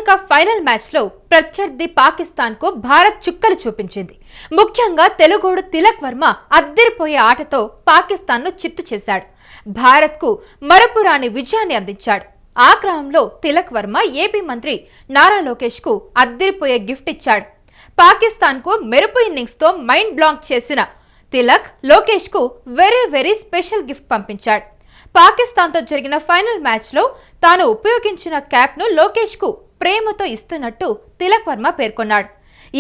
Cup final match లో ప్రత్యర్థి పాకిస్తాన్ కు భారత్ చుక్కలు చూపించింది. ముఖ్యంగా తెలుగోడు తిలక్ వర్మ అద్దరిపోయే ఆటతో పాకిస్తాన్ ను చిత్తు చేశాడు. భారత్ కు మరపురాని విజయాన్ని అందించాడు. ఆ క్రమంలో తిలక్ వర్మ ఏపీ మంత్రి నారా లోకేష్ కు అద్దరిపోయే గిఫ్ట్ ఇచ్చాడు. పాకిస్తాన్ కు మెరుపు ఇన్నింగ్స్ తో మైండ్ బ్లాక్ చేసిన తిలక్ లోకేష్ కు వెరీ స్పెషల్ గిఫ్ట్ పంపించాడు. పాకిస్తాన్ తో జరిగిన ఫైనల్ మ్యాచ్ లో తాను ఉపయోగించిన క్యాప్ ను లోకేష్ కు ప్రేమతో ఇస్తున్నట్టు తిలక్ వర్మ పేర్కొన్నాడు.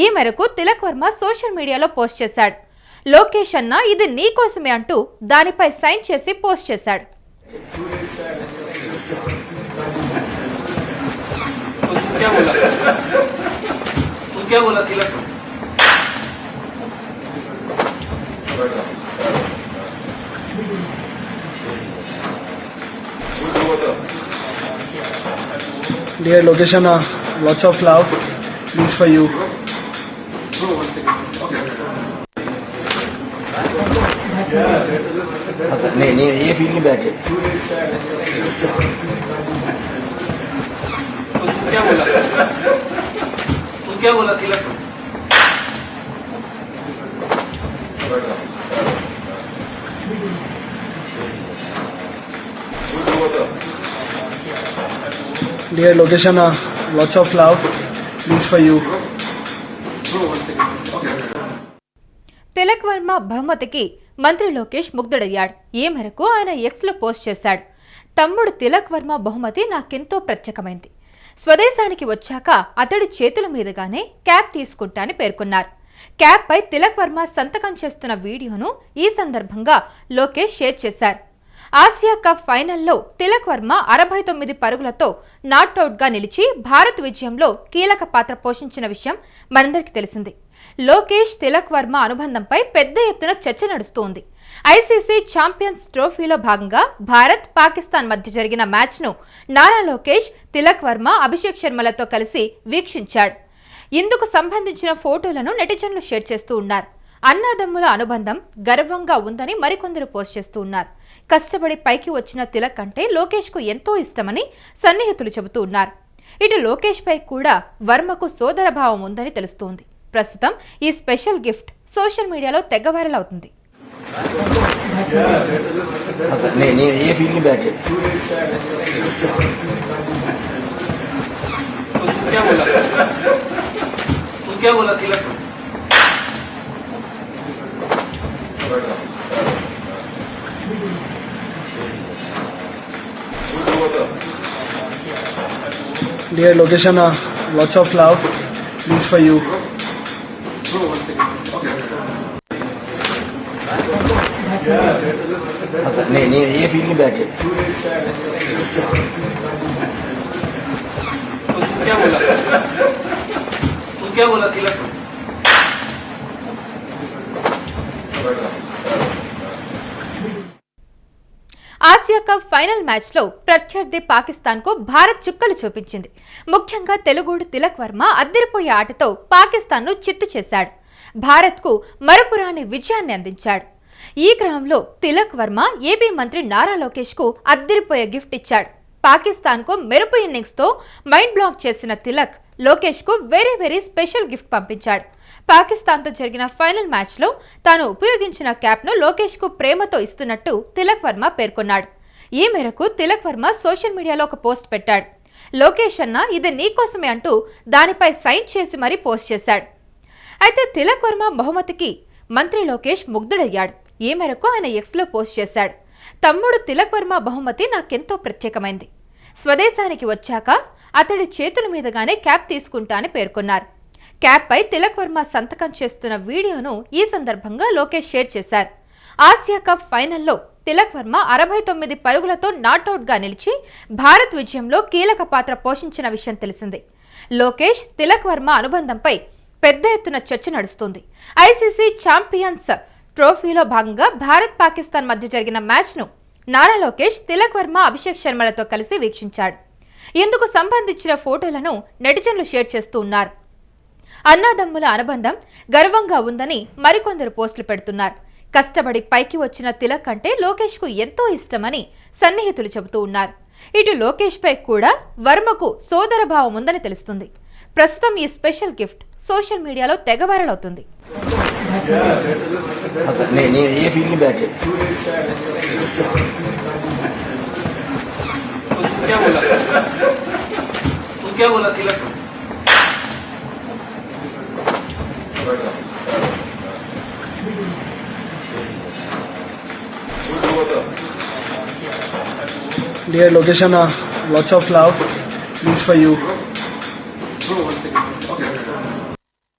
ఈ మేరకు తిలక్ వర్మ సోషల్ మీడియాలో పోస్ట్ చేశాడు. లోకేష్ అన్న ఇది నీకోసమే అంటూ దానిపై సైన్ చేసి పోస్ట్ చేశాడు. Dear Lokesh Anna, lots of love. This for you. नहीं ये फील नहीं बैठ क्या बोला तिलक? Dear Lokesh Anna, lots of love. This for you. Tilak Varma బహుమతికి మంత్రి లోకేష్ ముగ్ధుడయ్యాడు. ఈ మేరకు ఆయన ఎక్స్ లో పోస్ట్ చేశాడు. తమ్ముడు తిలక్ వర్మ బహుమతి నాకెంతో ప్రత్యేకమైంది. స్వదేశానికి వచ్చాక అతడి చేతుల మీదుగానే క్యాప్ తీసుకుంటానని పేర్కొన్నారు. క్యాప్ పై తిలక్ వర్మ సంతకం చేస్తున్న వీడియోను ఈ సందర్భంగా లోకేష్ షేర్ చేశారు. ఆసియా కప్ ఫైనల్లో తిలక్ వర్మ 69 పరుగులతో నాట్అవుట్ గా నిలిచి భారత్ విజయంలో కీలక పాత్ర పోషించిన విషయం మనందరికీ తెలిసింది. లోకేష్ తిలక్ వర్మ అనుబంధంపై పెద్ద ఎత్తున చర్చ నడుస్తోంది. ఐసీసీ ఛాంపియన్స్ ట్రోఫీలో భాగంగా భారత్ పాకిస్తాన్ మధ్య జరిగిన మ్యాచ్ ను నారా లోకేష్ తిలక్ వర్మ అభిషేక్ శర్మలతో కలిసి వీక్షించాడు. ఇందుకు సంబంధించిన ఫోటోలను నెటిజన్లు షేర్ చేస్తూ ఉన్నారు. అన్నదమ్ముల అనుబంధం గర్వంగా ఉందని మరికొందరు పోస్ట్ చేస్తూ ఉన్నారు. కష్టపడి పైకి వచ్చిన తిలక్ అంటే లోకేష్ కు ఎంతో ఇష్టమని సన్నిహితులు చెబుతూ ఉన్నారు. ఇటు లోకేష్ పై కూడా వర్మకు సోదర భావం ఉందని తెలుస్తోంది. ప్రస్తుతం ఈ స్పెషల్ గిఫ్ట్ సోషల్ మీడియాలో తెగ వైరల్ అవుతుంది. नहीं ये फील नहीं बैठ क्या बोला तिलक? Dear Lokesh Anna, lots of love. This for you. नहीं ये फील नहीं बैठ क्या बोला तिलक? ఆసియా కప్ ఫైనల్ మ్యాచ్ లో ప్రత్యర్థి పాకిస్తాన్ కు భారత్ చుక్కలు చూపించింది. ముఖ్యంగా తెలుగోడు తిలక్ వర్మ అద్దరిపోయే ఆటతో పాకిస్తాన్ ను చిత్తు చేశాడు. భారత్ కు మరపురాని విజయాన్ని అందించాడు. ఈ క్రమంలో తిలక్ వర్మ ఏపీ మంత్రి నారా లోకేష్ కు అద్దరిపోయే గిఫ్ట్ ఇచ్చాడు. పాకిస్తాన్ కు మెరుపు ఇన్నింగ్స్ తో మైండ్ బ్లాక్ చేసిన తిలక్ లోకేష్ కు వెరీ స్పెషల్ గిఫ్ట్ పంపించాడు. పాకిస్తాన్ తో జరిగిన ఫైనల్ మ్యాచ్ లో తాను ఉపయోగించిన క్యాప్ ను లోకేష్ కు ప్రేమతో ఇస్తున్నట్టు తిలక్ వర్మ పేర్కొన్నాడు. ఈ మేరకు తిలక్ వర్మ సోషల్ మీడియాలో ఒక పోస్ట్ పెట్టాడు. లోకేష్ అన్న ఇది నీకోసమే అంటూ దానిపై సైన్ చేసి మరీ పోస్ట్ చేశాడు. అయితే తిలక్ వర్మ బహుమతికి మంత్రి లోకేష్ ముగ్ధుడయ్యాడు. ఈ మేరకు ఆయన ఎక్స్ లో పోస్ట్ చేశాడు. తమ్ముడు తిలక్ వర్మ బహుమతి నాకెంతో ప్రత్యేకమైంది. స్వదేశానికి వచ్చాక అతడి చేతుల మీదుగానే క్యాప్ తీసుకుంటానని పేర్కొన్నారు. క్యాప్ పై తిలక్ వర్మ సంతకం చేస్తున్న వీడియోను ఈ సందర్భంగా లోకేష్ షేర్ చేశారు. ఆసియా కప్ ఫైనల్లో తిలక్ వర్మ 69 పరుగులతో నాట్అవుట్ గా నిలిచి భారత్ విజయంలో కీలక పాత్ర పోషించిన విషయం తెలిసిందే. లోకేష్ తిలక్ వర్మ అనుబంధంపై పెద్ద ఎత్తున చర్చ నడుస్తోంది. ఐసీసీ ఛాంపియన్స్ ట్రోఫీలో భాగంగా భారత్ పాకిస్తాన్ మధ్య జరిగిన మ్యాచ్ ను నారా లోకేష్ తిలక్ వర్మ అభిషేక్ శర్మలతో కలిసి వీక్షించాడు. ఇందుకు సంబంధించిన ఫోటోలను నెటిజన్లు షేర్ చేస్తూ ఉన్నారు. అన్నదమ్ముల అనుబంధం గర్వంగా ఉందని మరికొందరు పోస్టులు పెడుతున్నారు. కష్టపడి పైకి వచ్చిన తిలక్ అంటే లోకేష్ కు ఎంతో ఇష్టమని సన్నిహితులు చెబుతూ ఉన్నారు. ఇటు లోకేష్ పై కూడా వర్మకు సోదర భావం ఉందని తెలుస్తుంది. ప్రస్తుతం ఈ స్పెషల్ గిఫ్ట్ సోషల్ మీడియాలో తెగ వైరల్ అవుతుంది. నేను ఏ ఫీల్డ్ బ్యాక్ तू क्या बोला तिलक Dear Lokesh Anna, lots of love. This for you.